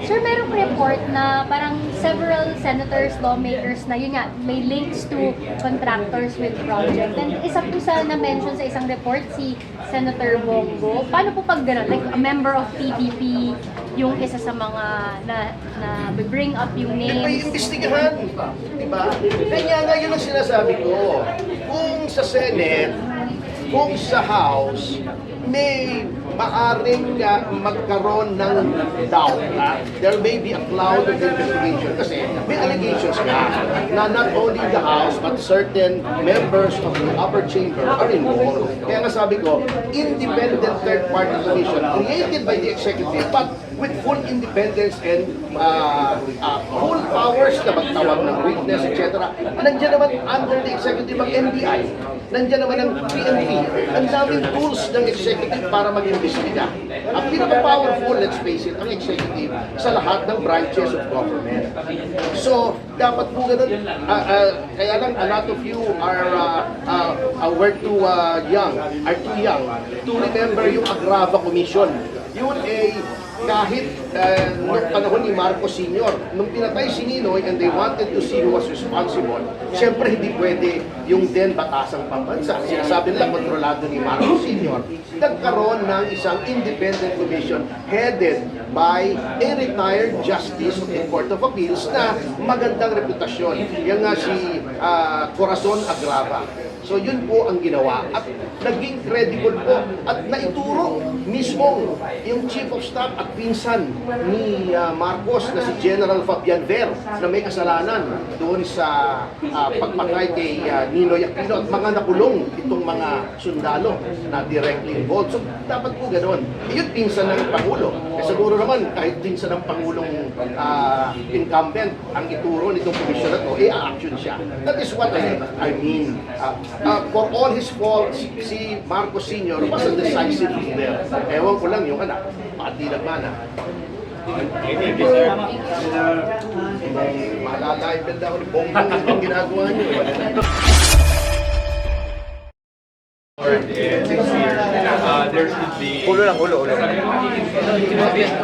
Sir, merong report na parang several senators, lawmakers na yun nga, may links to contractors with project. And isa po sa na-mention sa isang report si Senator Bongo. Paano po pag gano'n? Like a member of PDP, yung isa sa mga na bring up yung names. May imbestigahan. Diba? Kanya nga yun ang sinasabi ko. Kung sa Senate, kung sa House, may maaring magkaroon ng doubt. There may be a cloud of investigation kasi may allegations ka na not only the House but certain members of the upper chamber are involved. Kaya nga sabi ko, independent third-party commission created by the executive but with full independence and full powers na magtawag ng witness, etc. Nandiyan naman under the executive ang NBI, nandiyan naman ang PNP. Ang daming tools ng executive para mag-imbestiga. Ang pinaka-powerful, let's face it, ang executive sa lahat ng branches of government. So, dapat po ganun. Kaya lang, a lot of you are too young to remember yung Agrava Commission. Yun kahit noong panahon ni Marcos Sr., nung pinatay si Ninoy and they wanted to see who was responsible, siyempre hindi pwede yung then batasang pambansa. Sinasabi nila, kontrolado ni Marcos Sr. Nagkaroon ng isang independent commission headed by a retired justice of the Court of Appeals na magandang reputasyon. Yan nga si Corazon Agrava. So yun po ang ginawa at naging credible po at naituro mismo yung Chief of Staff at pinsan ni Marcos na si General Fabian Ver na may kasalanan doon sa pagpatay kay Ninoy Aquino at mga nakulong itong mga sundalo na directly involved. So dapat po ganoon. Yun pinsan ng Pangulo. Siguro naman kahit pinsan ng Pangulong incumbent ang ituro nitong komisyon na to, action siya. That is what I mean. For all his faults, si Marcos Sr. was a decisive leader. Ewan ko lang yung anak, pati nagmana. Thank you, sir. Malalaipin daw ni Bongbong yung ginagawa niyo. There should be Ulo lang, ulo.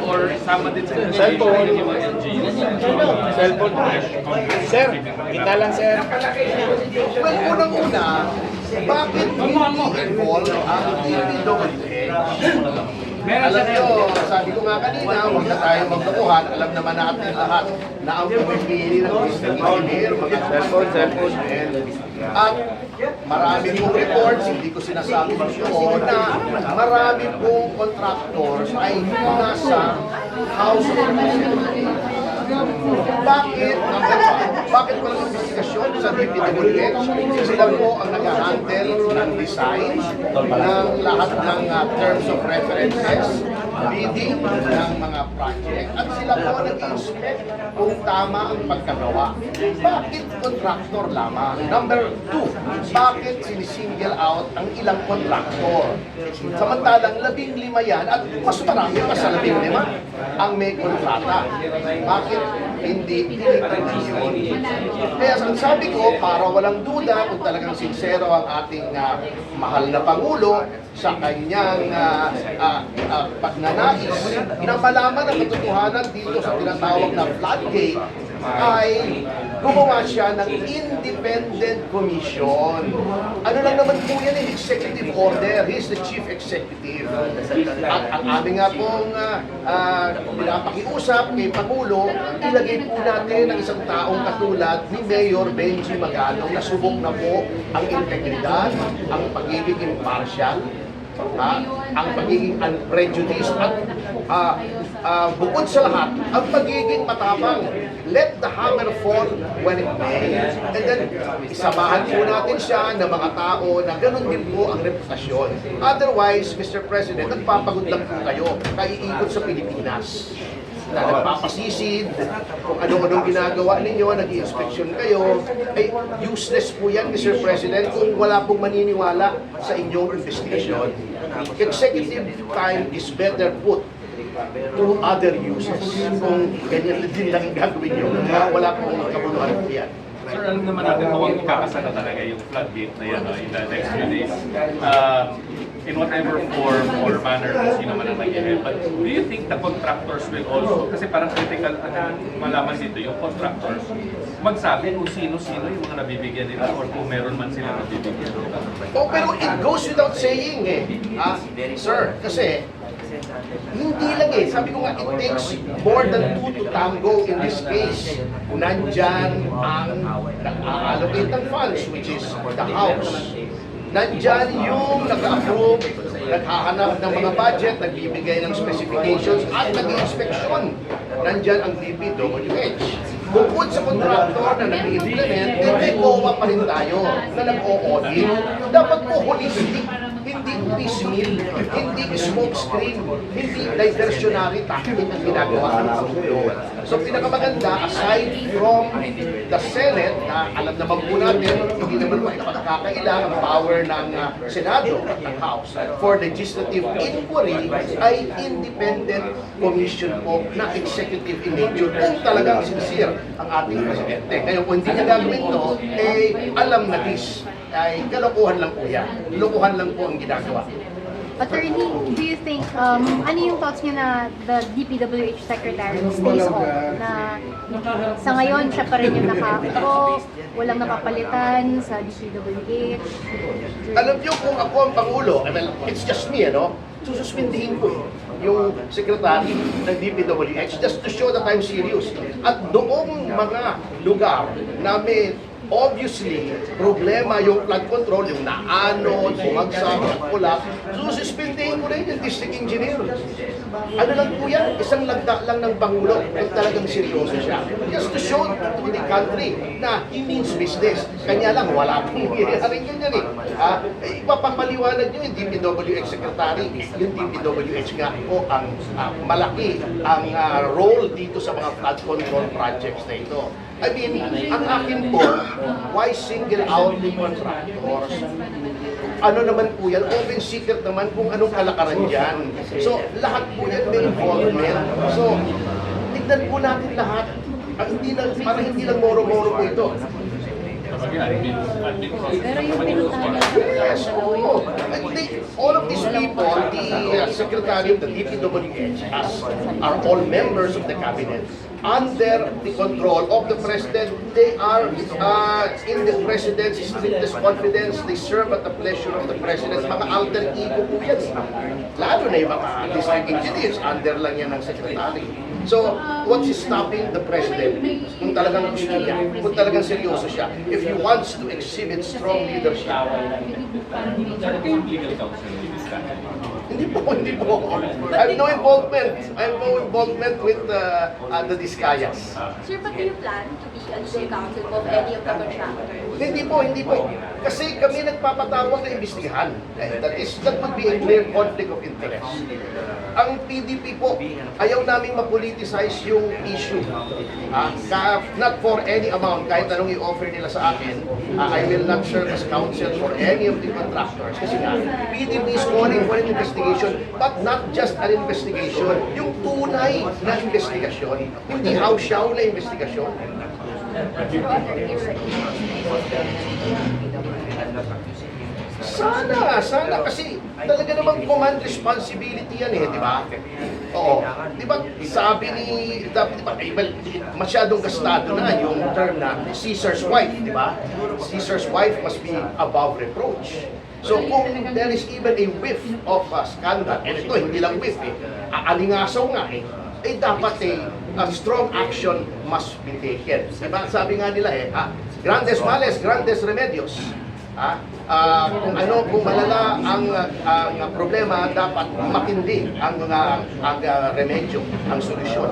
or sama din sa Cellphone. yung mga LGUs. Cellphone. Sir, kita lang, sir. Well, unang-una, bakit hindi involved ang DPWH? Alam nyo, sabi ko nga kanina, huwag na tayo maglokohan. Alam naman natin lahat na ang pumipili ng district engineer, mga cellphone. At marami pong reports, hindi ko sinasabi dito, na marami pong contractors ay nasa House of Representatives. Bakit walang investigasyon sa DPWH? Sila po ang nag-handle ng design, ng lahat ng terms of references, bidding ng mga project, at sila po nag-inspect kung tama ang pagkagawa. Bakit contractor lamang? Number 2, bakit sinisingle out ang ilang contractor? Samantalang 15 yan at mas marami pa sa 15 ang may kontrata. Bakit hindi tinitignan yun? Kaya ang sabi ko, para walang duda kung talagang sincero ang ating mahal na Pangulo sa kanyang pagnanais, pinapalaman ang katotohanan dito sa tinatawag na floodgate ay gumawa siya ng independent commission. Ano lang naman po yan, executive order. He's the chief executive. At ang aming nga pong pinapakiusap kay Pangulo, ilagay po natin ang isang taong katulad ni Mayor Benji Magalong na subok na po ang integridad, ang pagiging impartial, ang pagiging unprejudiced at bukod sa lahat, ang pagiging matapang. Let the hammer fall when it may. And then, isamahan po natin siya ng mga tao na ganun din po ang reputasyon. Otherwise, Mr. President, nagpapagod lang po kayo, kaiikot sa Pilipinas. Na nagpapasisid, kung ano-anong ginagawa ninyo, nag-i-inspection kayo, ay useless po yan, Mr. President, kung wala pong maniniwala sa inyong investigasyon. Executive time is better put to other uses. Kung ganyan din lang ang gagawin nyo, wala pong kabuluhan po yan. Sir, alam naman natin mukhang kakasala talaga yung floodgate na yan in the next few days. in whatever form or manner kung sino man ang nag-head. But do you think the contractors will also, kasi parang critical malaman dito yung contractors, magsabi kung sino-sino yung mga nabibigyan nila or kung meron man sila nabibigyan. Oh, pero it goes without saying eh. Sir, kasi hindi lang eh. Sabi ko nga, it takes more than two to tango in this case. Nandyan ang nag-allocate ng funds, which is the House. Nandyan yung nag-approve, naghahanap ng mga budget, nagbibigay ng specifications, at nag-inspeksyon. Nandyan ang DPWH. Bukod sa contractor na nag-implement, may COA pa rin tayo na nag-o-audit. Dapat po holistic, hindi piecemeal, hindi smoke screen, hindi diversionary tactic ang ginagawa ng Pangulo. So pinakamaganda, aside from the Senate, na alam naman po natin, hindi naman makakakaila ang power ng Senado at ng House for legislative inquiry, ay independent commission po na executive in nature kung talagang sincere ang ating presidente. Ngayon, kung hindi niya gagawin to, eh, alam na this ay kalokohan lang po yan. Lokohan lang po ang ginagawa. Attorney, do you think, ano yung thoughts niyo na the DPWH Secretary stays on? Na sa ngayon, siya pa rin yung naka-pro, walang napapalitan sa DPWH? Alam niyo kung ako ang Pangulo, well, it's just me, sususpindihin ko yung secretary ng DPWH just to show that I'm serious. At doong mga lugar na may obviously problema yung flood control, yung naanod, bumagsak, nagkulap, sususpindihin ko rin yung district engineer. Ano lang po yan? Isang lagda lang ng Pangulo kung talagang seryoso siya. Just to show to the country na he means business. Kanya lang, wala pong nangyayari ganyan eh. Ipapapaliwanag nyo yung DPWH Secretary. Yung DPWH nga po ang malaki ang role dito sa mga flood control projects na ito. I mean, ang akin po, why single out the contractors? Ano naman po yan? Open secret naman kung anong kalakaran dyan. So, lahat po yan may involvement. So, tignan po natin lahat. Hindi lang, para hindi lang moro-moro po ito. Pero yung pinuntahan niya Yes, oo. All of these people, the Secretary of the DPWH, are all members of the cabinet. Under the control of the President, they are in the President's strictest confidence. They serve at the pleasure of the President. Mga alter ego po yan. Lalo na yung mga district engineers, under lang yan ng Secretary. So, what's stopping the President? Kung talagang gusto niya, kung talagang seryoso siya, if he wants to exhibit strong leadership. Hindi po. I have no involvement with the Discayas. Sir, but do you plan to be a legal counsel of any of the contractors? Hindi po. Kasi kami nagpapatawag na imbestigahan. That would be a clear conflict of interest. Ang PDP po, ayaw naming mapoliticize yung issue. Not for any amount, kahit anong i-offer nila sa akin, I will not serve as counsel for any of the contractors. Kasi nga, PDP is calling for an investigation, but not just an investigation, yung tunay na investigasyon, hindi haw-shaw na investigasyon. Sana kasi talaga namang command responsibility yan di ba? Oo. Di ba, sabi ni, di ba, masyadong gastado na yung term na Caesar's wife, di ba? Caesar's wife must be above reproach. So kung there is even a whiff of scandal, and ito hindi lang whiff aalingasaw nga dapat a strong action must be taken. Diba? Sabi nga nila grandes males, grandes remedios. Kung malala ang problema, dapat matindi ang remedyo, ang solusyon.